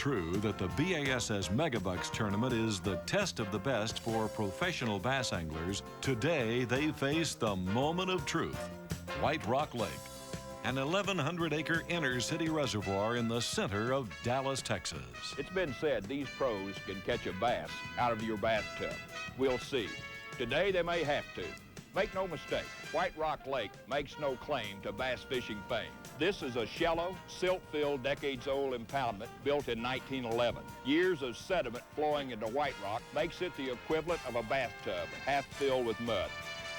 True that the BASS Megabucks tournament is the test of the best for professional bass anglers. Today, they face the moment of truth. White Rock Lake, an 1,100-acre inner-city reservoir in the center of Dallas, Texas. It's been said these pros can catch a bass out of your bathtub. We'll see. Today, they may have to. Make no mistake, White Rock Lake makes no claim to bass fishing fame. This is a shallow, silt-filled, decades-old impoundment built in 1911. Years of sediment flowing into White Rock makes it the equivalent of a bathtub, half filled with mud.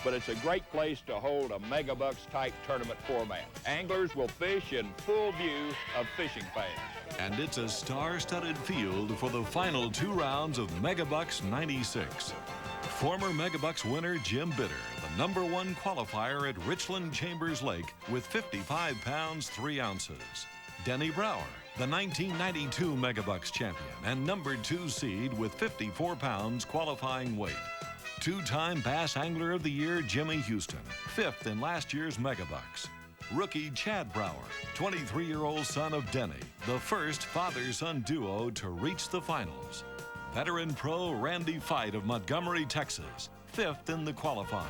But it's a great place to hold a Megabucks-type tournament format. Anglers will fish in full view of fishing fans. And it's a star-studded field for the final 2 rounds of Megabucks 96. Former Megabucks winner Jim Bitter, the #1 qualifier at Richland Chambers Lake with 55 pounds 3 ounces. Denny Brower, the 1992 Megabucks champion and #2 seed with 54 pounds qualifying weight. 2-time Bass Angler of the Year Jimmy Houston, 5th in last year's Megabucks. Rookie Chad Brower, 23-year-old son of Denny, the first father-son duo to reach the finals. Veteran pro Randy Fight of Montgomery, Texas, 5th in the qualifying.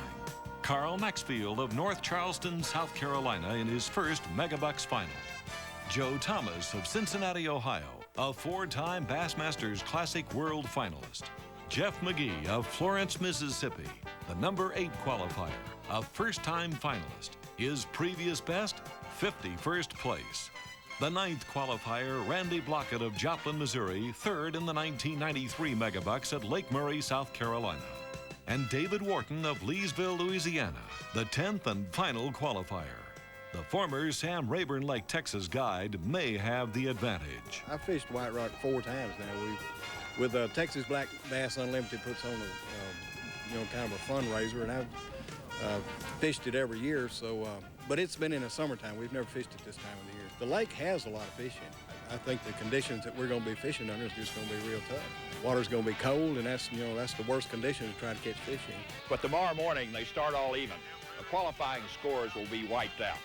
Carl Maxfield of North Charleston, South Carolina in his first Megabucks final. Joe Thomas of Cincinnati, Ohio, a 4-time Bassmasters Classic World finalist. Jeff McGee of Florence, Mississippi, the #8 qualifier, a first-time finalist. His previous best, 51st place. The 9th qualifier, Randy Blockett of Joplin, Missouri, 3rd in the 1993 Megabucks at Lake Murray, South Carolina. And David Wharton of Leesville, Louisiana, the 10th and final qualifier. The former Sam Rayburn Lake, Texas guide may have the advantage. I've fished White Rock 4 times now. With Texas Black Bass Unlimited puts on a, kind of a fundraiser, and I've fished it every year. So, but it's been in the summertime. We've never fished it this time of the year. The lake has a lot of fishing. I think the conditions that we're going to be fishing under is just going to be real tough. Water's going to be cold, and that's the worst condition to try to catch fish in. But tomorrow morning, they start all even. The qualifying scores will be wiped out.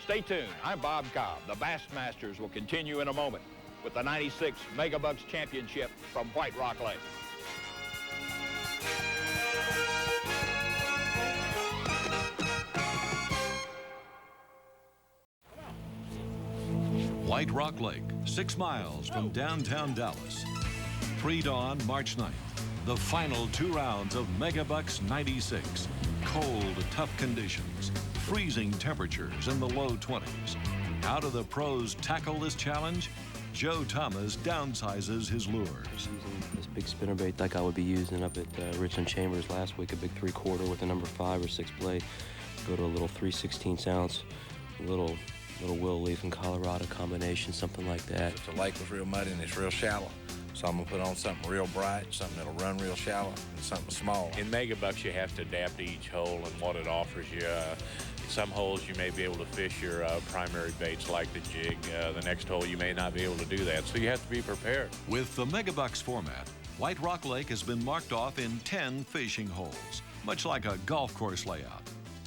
Stay tuned. I'm Bob Cobb. The Bassmasters will continue in a moment with the 96 Megabucks Championship from White Rock Lake. White Rock Lake, 6 miles from downtown Dallas. Pre-dawn, March 9th. The final 2 rounds of Megabucks 96. Cold, tough conditions, freezing temperatures in the low 20s. How do the pros tackle this challenge? Joe Thomas downsizes his lures. Using this big spinnerbait like I would be using up at Richland Chambers last week, a big 3/4 with a #5 or 6 blade. Go to a little 3/16 ounce, little willow leaf and Colorado combination, something like that. The lake was real muddy and it's real shallow, so I'm gonna put on something real bright, something that'll run real shallow, and something small. In Megabucks, you have to adapt to each hole and what it offers you. Some holes you may be able to fish your primary baits like the jig. The next hole you may not be able to do that, so you have to be prepared. With the Megabucks format, White Rock Lake has been marked off in 10 fishing holes, much like a golf course layout.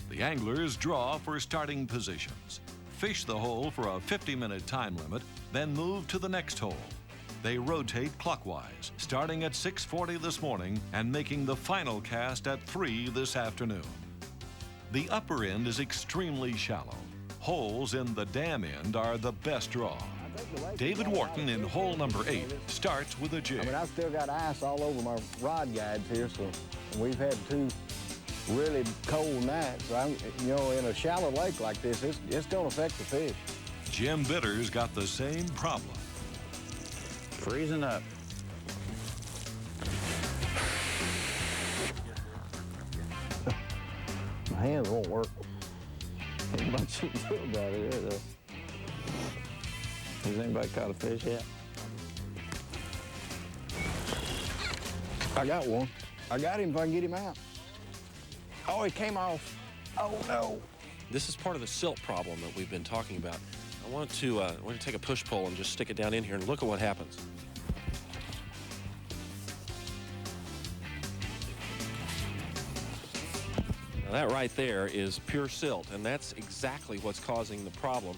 The anglers draw for starting positions, fish the hole for a 50-minute time limit, then move to the next hole. They rotate clockwise, starting at 6:40 this morning and making the final cast at 3 this afternoon. The upper end is extremely shallow. Holes in the dam end are the best draw. David Wharton in hole #8 starts with a jig. I mean, I've still got ice all over my rod guides here, so we've had 2 really cold nights. So in a shallow lake like this, it's going to affect the fish. Jim Bitter's got the same problem. Freezing up. My hands won't work. Ain't much you can do about it here, though. Has anybody caught a fish yet? I got one. I got him if I can get him out. Oh, he came off. Oh, no. This is part of the silt problem that we've been talking about. I want to take a push pole and just stick it down in here and look at what happens. Now that right there is pure silt, and that's exactly what's causing the problem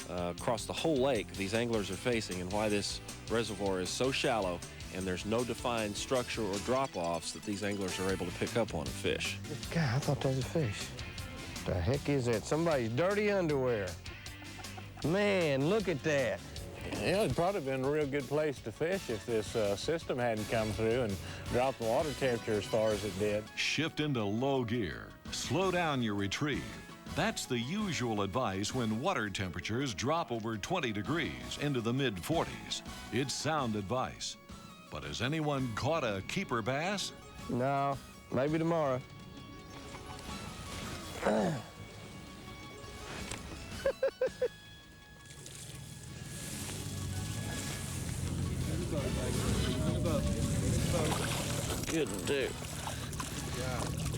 across the whole lake these anglers are facing, and why this reservoir is so shallow and there's no defined structure or drop-offs that these anglers are able to pick up on a fish. God, I thought that was a fish. The heck is that? Somebody's dirty underwear. Man, look at that. Yeah, it'd probably been a real good place to fish if this system hadn't come through and dropped the water temperature as far as it did. Shift into low gear. Slow down your retrieve. That's the usual advice when water temperatures drop over 20 degrees into the mid-40s. It's sound advice. But has anyone caught a keeper bass? No, maybe tomorrow. Good dude.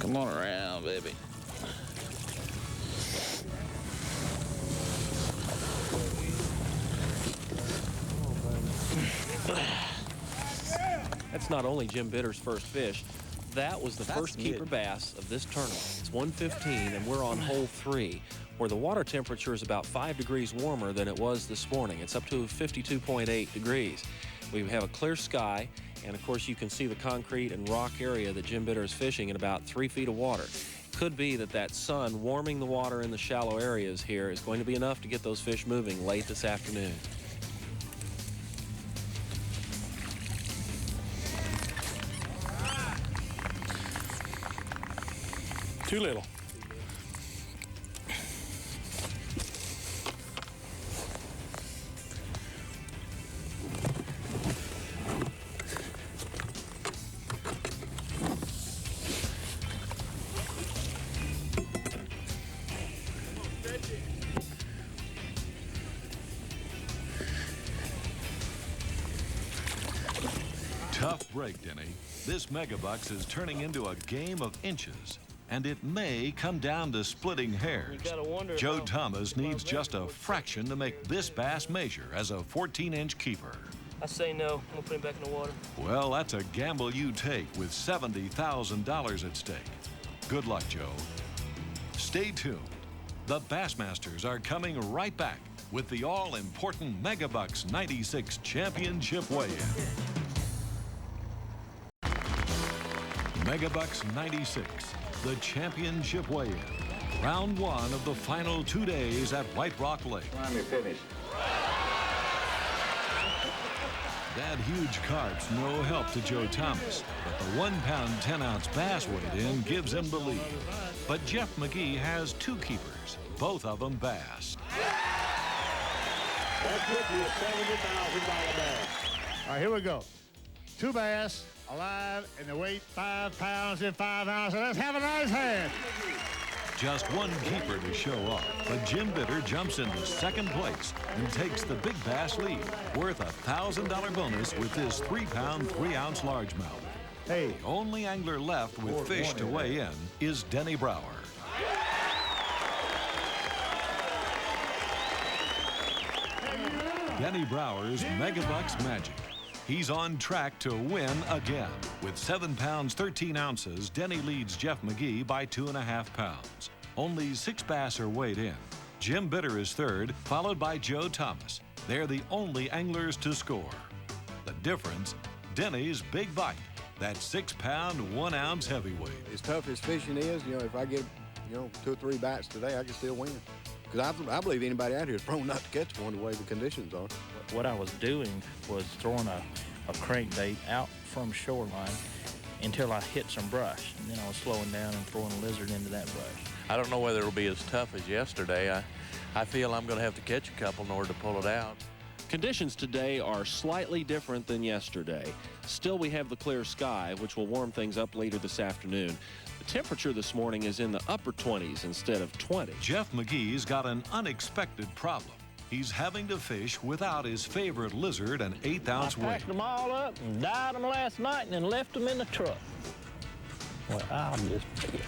Come on around, baby. That's not only Jim Bitter's first fish. That was the first keeper bass of this tournament. It's 1:15 and we're on hole 3, where the water temperature is about 5 degrees warmer than it was this morning. It's up to 52.8 degrees. We have a clear sky, and of course you can see the concrete and rock area that Jim Bitter is fishing in about 3 feet of water. Could be that sun warming the water in the shallow areas here is going to be enough to get those fish moving late this afternoon. Too little. Tough break, Denny. This Megabucks is turning into a game of inches, and it may come down to splitting hairs. Joe Thomas needs just a fraction to make this bass measure as a 14-inch keeper. I say no. I'm gonna put him back in the water. Well, that's a gamble you take with $70,000 at stake. Good luck, Joe. Stay tuned. The Bassmasters are coming right back with the all-important Megabucks 96 Championship weigh-in. Megabucks 96, the championship weigh-in. Round 1 of the final 2 days at White Rock Lake. Finally finished. That huge carp's no help to Joe Thomas, but the 1 pound 10 ounce bass weighed in gives him the lead. But Jeff McGee has 2 keepers, both of them bass. That could be a $70,000 bass. All right, here we go. 2 bass, alive, and they weigh 5 pounds and 5 ounces. Let's have a nice hand. Just 1 keeper to show off, but Jim Bitter jumps into 2nd place and takes the big bass lead, worth a $1,000 bonus with this 3 pound, 3 ounce largemouth. Hey. The only angler left with fish to weigh in is Denny Brower. Denny Brower's Megabucks magic. He's on track to win again. With 7 pounds, 13 ounces, Denny leads Jeff McGee by 2.5 pounds. Only 6 bass are weighed in. Jim Bitter is 3rd, followed by Joe Thomas. They're the only anglers to score. The difference, Denny's big bite, that 6 pound, 1 ounce heavyweight. As tough as fishing is, if I get, 2 or 3 bites today, I can still win. Because I believe anybody out here is prone not to catch one the way the conditions are. What I was doing was throwing a crankbait out from shoreline until I hit some brush. And then I was slowing down and throwing a lizard into that brush. I don't know whether it'll be as tough as yesterday. I feel I'm going to have to catch a couple in order to pull it out. Conditions today are slightly different than yesterday. Still, we have the clear sky, which will warm things up later this afternoon. The temperature this morning is in the upper 20s instead of 20. Jeff McGee's got an unexpected problem. He's having to fish without his favorite lizard, an 1/8 ounce weight. I packed them all up and dyed them last night and then left them in the truck. Well, I'll just forget.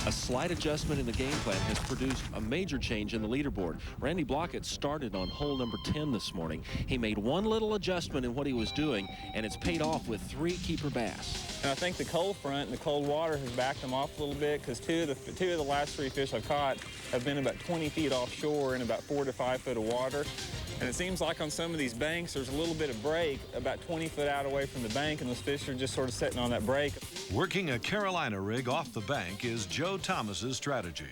A slight adjustment in the game plan has produced a major change in the leaderboard. Randy Blockett started on hole number 10 this morning. He made one little adjustment in what he was doing, and it's paid off with 3 keeper bass. And I think the cold front and the cold water has backed them off a little bit, because two of the last 3 fish I caught have been about 20 feet offshore in about 4 to 5 foot of water. And it seems like on some of these banks, there's a little bit of break about 20 foot out away from the bank, and those fish are just sort of sitting on that break. Working a Carolina rig off the bank is Joe Thomas's strategy.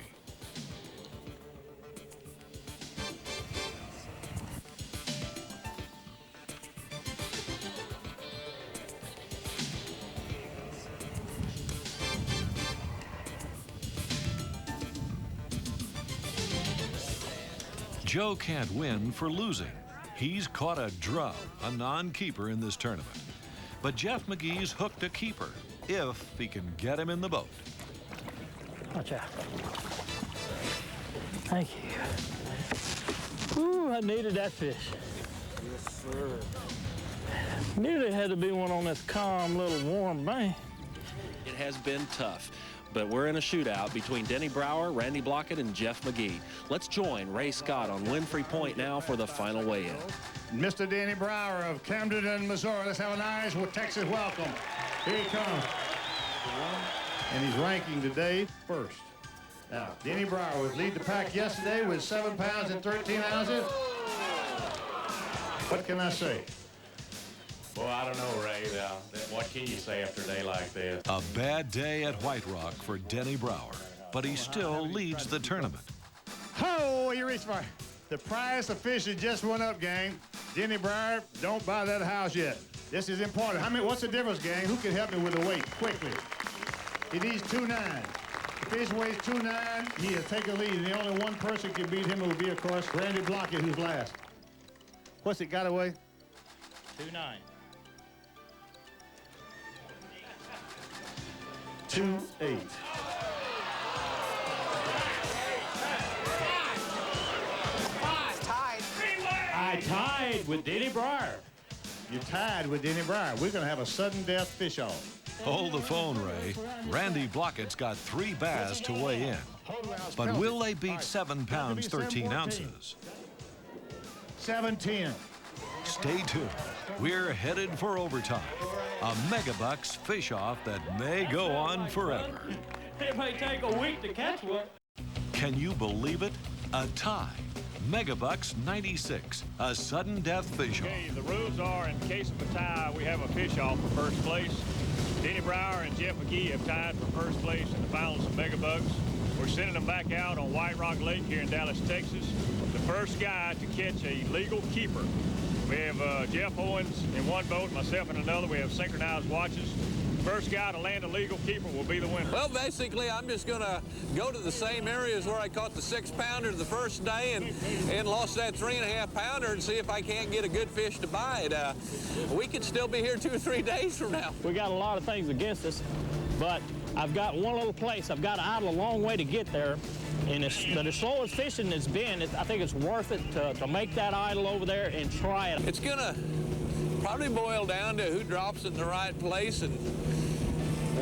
Joe can't win for losing. He's caught a drum, a non-keeper in this tournament. But Jeff McGee's hooked a keeper, if he can get him in the boat. Watch out. Thank you. Ooh, I needed that fish. Yes, sir. Knew there had to be one on this calm little warm bank. It has been tough, but we're in a shootout between Denny Brower, Randy Blockett, and Jeff McGee. Let's join Ray Scott on Winfrey Point now for the final weigh-in. Mr. Denny Brower of Camden, Missouri. Let's have a nice Texas welcome. Here he comes. And he's ranking today first. Now, Denny Brower was lead the pack yesterday with 7 pounds and 13 ounces. What can I say? Well, I don't know, Ray. What can you say after a day like this? A bad day at White Rock for Denny Brower, but he still leads the tournament. Oh, you reached for the price of fish that just went up, gang. Denny Brower, don't buy that house yet. This is important. What's the difference, gang? Who can help me with the weight quickly? He needs 2.9. The fish weighs 2.9. He will take a lead, and the only one person can beat him will be, of course, Randy Blockett, who's last. What's it got away? 2.9. 2.8. I tied with Denny Brower. You tied with Denny Brower. We're going to have a sudden death fish off. Hold the phone, Ray. Randy Blockett's got 3 bass to weigh in. But will they beat 7 pounds, 13 ounces? 7-10. Stay tuned. We're headed for overtime. A Megabucks fish-off that may go on forever. It may take a week to catch one. Can you believe it? A tie. Megabucks 96, a sudden death fish-off. Okay, the rules are, in case of a tie, we have a fish-off for first place. Denny Brower and Jeff McGee have tied for first place in the finals of Megabucks. We're sending them back out on White Rock Lake here in Dallas, Texas. The first guy to catch a legal keeper. We have Jeff Owens in one boat, myself in another. We have synchronized watches. First guy to land a legal keeper will be the winner. Well, basically, I'm just going to go to the same areas where I caught the 6-pounder the first day and lost that 3.5-pounder and see if I can't get a good fish to bite. We could still be here 2 or 3 days from now. We got a lot of things against us, but I've got one little place. I've got to idle a long way to get there. And but as slow as fishing has been, I think it's worth it to make that idle over there and try it. It's going to probably boil down to who drops it in the right place and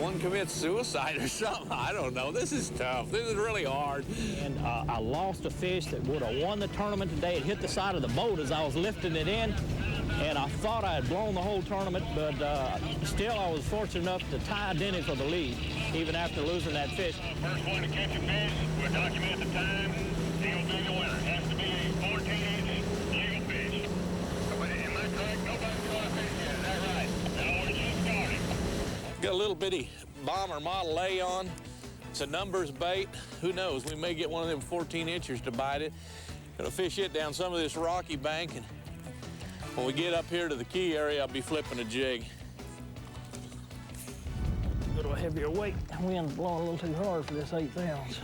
one commits suicide or something. I don't know. This is tough. This is really hard. And I lost a fish that would have won the tournament today. It hit the side of the boat as I was lifting it in, and I thought I had blown the whole tournament, but still I was fortunate enough to tie Denny for the lead, even after losing that fish. First one to catch a fish, we'll document the time. He'll be the winner. Has to be a 14-inch legal fish. Am I correct? Nobody's caught a fish yet. Is that right? No, we're just starting. Got a little bitty Bomber Model A on. It's a numbers bait. Who knows? We may get one of them 14-inchers to bite it. Gonna fish it down some of this rocky bank, and when we get up here to the key area, I'll be flipping a jig. Go to a heavier weight. Wind's blowing a little too hard for this 8 ounce.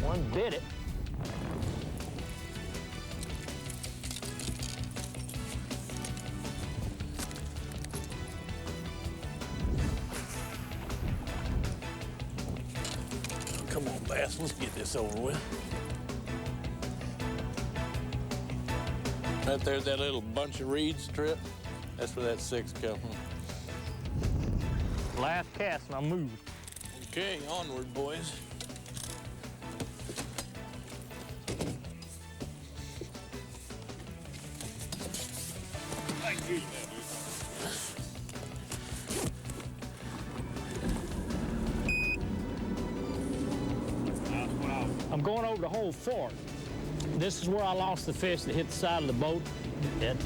One bit it. Come on, Bass, let's get this over with. Right there's that little bunch of reed strip. That's where that 6 comes from. Last cast and I moved. Okay, onward, boys. Thank you. over the whole fort. This is where I lost the fish that hit the side of the boat. It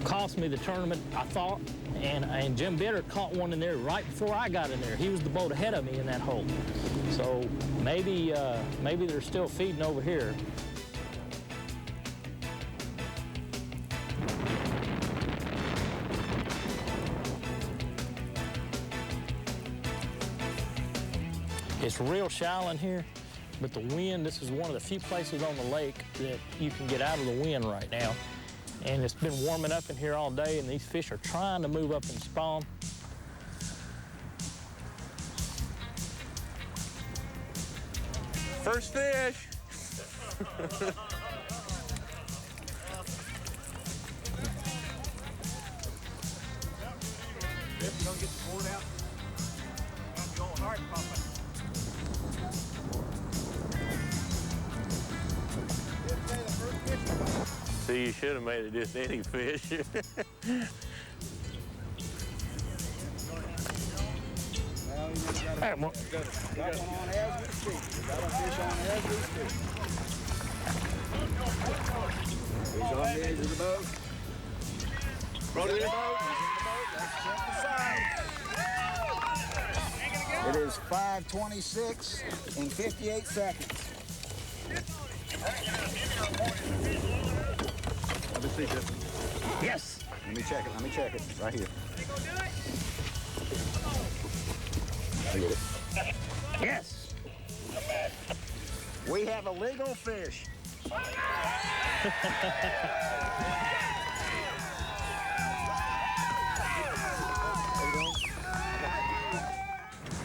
cost me the tournament, I thought, and Jim Bitter caught one in there right before I got in there. He was the boat ahead of me in that hole. So maybe they're still feeding over here. It's real shallow in here, but the wind, this is one of the few places on the lake that you can get out of the wind right now. And it's been warming up in here all day, and these fish are trying to move up and spawn. First fish. Don't get the board out. I'm going hard, Papa. See, you should have made it just any fish. Got one on as we speak. Got a fish on as we speak. He's on the edge of the boat. Brought it in the boat. Let's check the size. It is 5:26 in 58 seconds. Let me see this. Yes. Let me check it. Right here. I get it. Yes. We have a legal fish.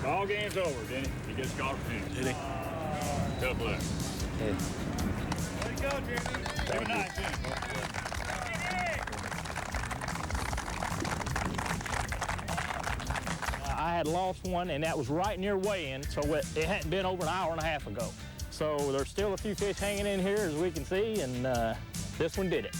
Ball game's over, Denny. He gets caught for fish. Did he? Good luck. Hey. Way to go, Jeremy. Have a nice day. I had lost one, and that was right near weigh-in, so it hadn't been over an hour and a half ago. So there's still a few fish hanging in here, as we can see, and this one did it.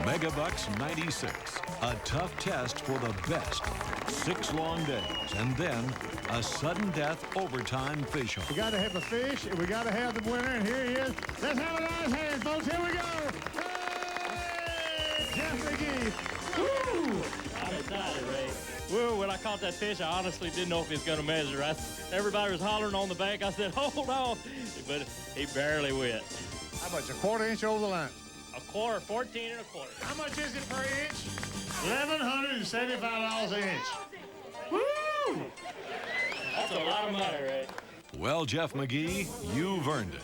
Megabucks 96, a tough test for the best. 6 long days, and then a sudden death overtime fish haul. We got to have a fish, and we got to have the winner, and here he is. Let's have it on his hands, folks. Here we go. Hey! Jeff McGee. Woo! I'm excited, Ray. Well, when I caught that fish, I honestly didn't know if he was going to measure. Everybody was hollering on the bank. I said, hold on. But he barely went. How much, a quarter inch over the line? A quarter, 14 and a quarter. How much is it per inch? $1,175 an inch. Woo! That's a lot of money, Ray. Well, Jeff McGee, you've earned it.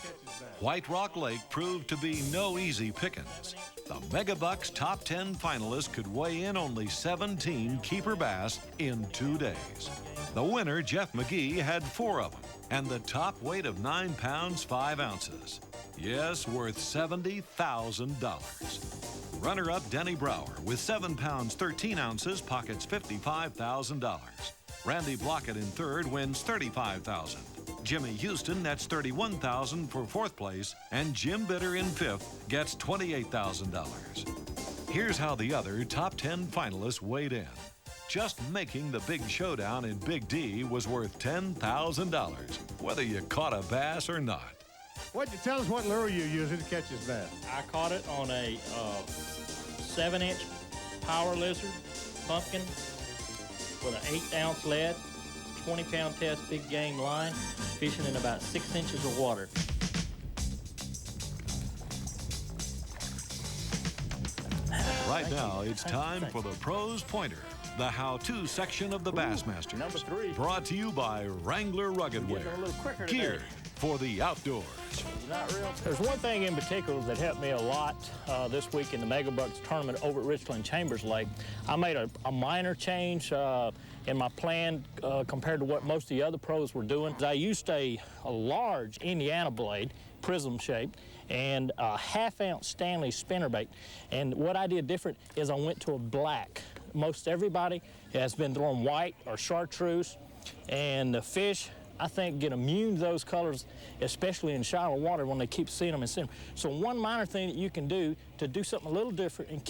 White Rock Lake proved to be no easy pickings. The Megabucks top 10 finalists could weigh in only 17 keeper bass in 2 days. The winner, Jeff McGee, had 4 of them, and the top weight of 9 pounds 5 ounces. Yes, worth $70,000. Runner-up Denny Brower with 7 pounds 13 ounces pockets $55,000. Randy Blockett in third wins $35,000. Jimmy Houston nets $31,000 for 4th place, and Jim Bitter in 5th gets $28,000. Here's how the other top 10 finalists weighed in. Just making the big showdown in Big D was worth $10,000, whether you caught a bass or not. What'd you tell us what lure you using to catch this bass? I caught it on a 7-inch power lizard pumpkin with an 8-ounce lead, 20-pound test big game line, fishing in about 6 inches of water. Right now, it's time for the Pros Pointer, the how-to section of the Bassmaster. Number 3. Brought to you by Wrangler Rugged Wear. Geared for the outdoors. Not real. There's one thing in particular that helped me a lot this week in the Megabucks tournament over at Richland Chambers Lake. I made a minor change in my plan compared to what most of the other pros were doing. I used a large Indiana blade, prism shaped, and a 1/2-ounce Stanley spinnerbait. And what I did different is I went to a black. Most everybody has been throwing white or chartreuse, and the fish, I think, get immune to those colors, especially in shallow water when they keep seeing them and seeing them. So one minor thing that you can do to do something a little different and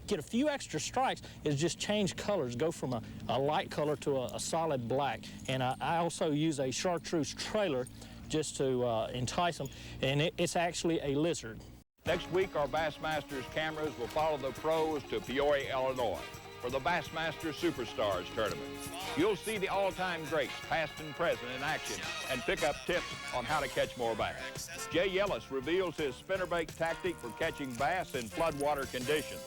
get a few extra strikes is just change colors, go from a light color to a solid black. And I also use a chartreuse trailer just to entice them, and it's actually a lizard. Next week, our Bassmasters cameras will follow the pros to Peoria, Illinois, for the Bassmaster Superstars tournament. You'll see the all-time greats, past and present, in action and pick up tips on how to catch more bass. Jay Yellis reveals his spinnerbait tactic for catching bass in floodwater conditions.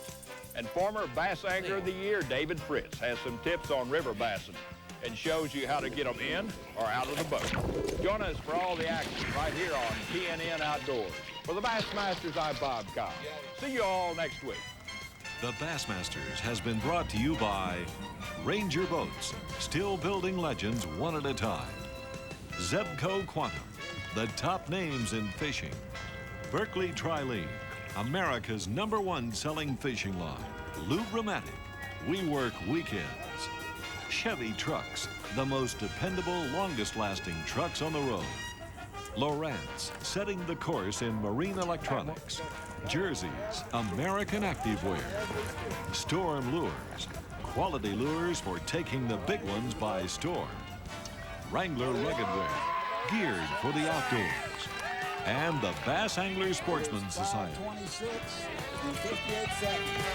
And former Bass Angler of the Year, David Fritz, has some tips on river bassing and shows you how to get them in or out of the boat. Join us for all the action right here on TNN Outdoors. For the Bassmasters, I'm Bob Cobb. See you all next week. The Bassmasters has been brought to you by Ranger Boats, still building legends one at a time. Zebco Quantum, the top names in fishing. Berkeley Trilene, America's #1 selling fishing line. Lubramatic, we work weekends. Chevy Trucks, the most dependable, longest-lasting trucks on the road. Lowrance, setting the course in marine electronics. Jerseys, American Activewear. Storm Lures, quality lures for taking the big ones by storm. Wrangler Rugged Wear, geared for the outdoors. And the Bass Angler Sportsman Society. 26 and 58 seconds.